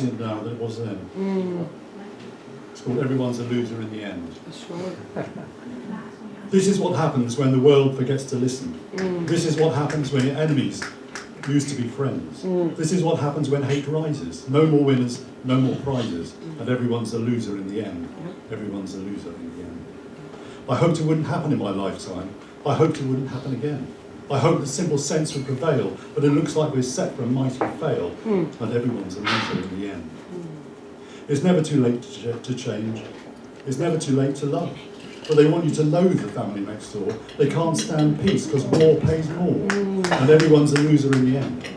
now than it was then. It's called Everyone's a Loser in the End. That's right. This is what happens when the world forgets to listen. This is what happens when your enemies used to be friends. This is what happens when hate rises. No more winners, no more prizes, and everyone's a loser in the end. Everyone's a loser in the end. I hoped it wouldn't happen in my lifetime. I hoped it wouldn't happen again. I hoped the simple sense would prevail, but it looks like we're set for a mighty fail, and everyone's a loser in the end. It's never too late to change. It's never too late to love. But they want you to loathe the family next door. They can't stand peace because war pays more, and everyone's a loser in the end.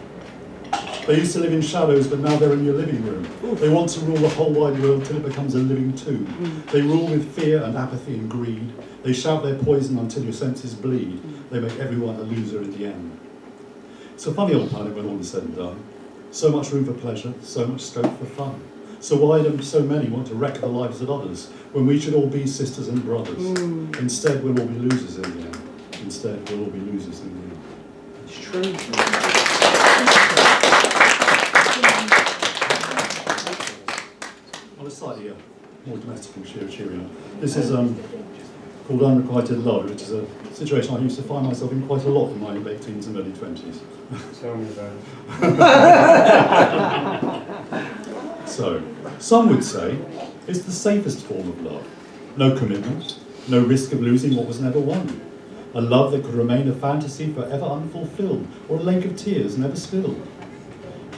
They used to live in shadows, but now they're in your living room. They want to rule the whole wide world till it becomes a living tomb. They rule with fear and apathy and greed. They shout their poison until your senses bleed. They make everyone a loser in the end. It's a funny old planet when all is said and done. So much room for pleasure, so much scope for fun. So why do so many want to wreck the lives of others when we should all be sisters and brothers? Instead, we'll all be losers in the end. Instead, we'll all be losers in the end. It's true. On a slightly more domestic and cheery. This is called Unrequited Love, which is a situation I used to find myself in quite a lot in my late teens and early 20s. Tell me about it. So, some would say it's the safest form of love. No commitment, no risk of losing what was never won. A love that could remain a fantasy forever unfulfilled, or a lake of tears never spilled.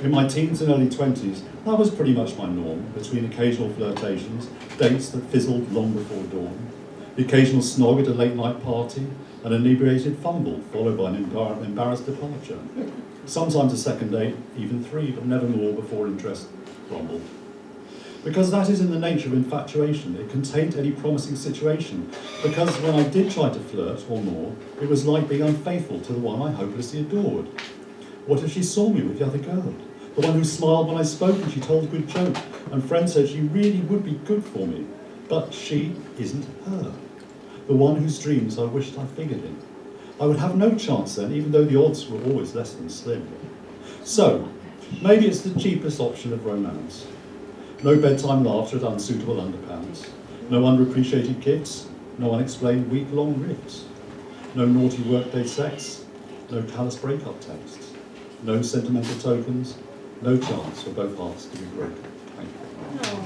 In my teens and early 20s, that was pretty much my norm, between occasional flirtations, dates that fizzled long before dawn, the occasional snog at a late night party, an inebriated fumble followed by an embarrassed departure. Sometimes a second date, even 3, but never more before interest crumbled. Because that is in the nature of infatuation. It can taint any promising situation. Because when I did try to flirt, or more, it was like being unfaithful to the one I hopelessly adored. What if she saw me with the other girl? The one who smiled when I spoke and she told a good joke, and friends said she really would be good for me. But she isn't her. The one whose dreams I wished I figured in. I would have no chance then, even though the odds were always less than slim. So, maybe it's the cheapest option of romance. No bedtime laughter at unsuitable underpants. No underappreciated gifts. No unexplained week-long rifts. No naughty workday sex. No callous breakup texts. No sentimental tokens. No chance for both hearts to be broken. Thank you.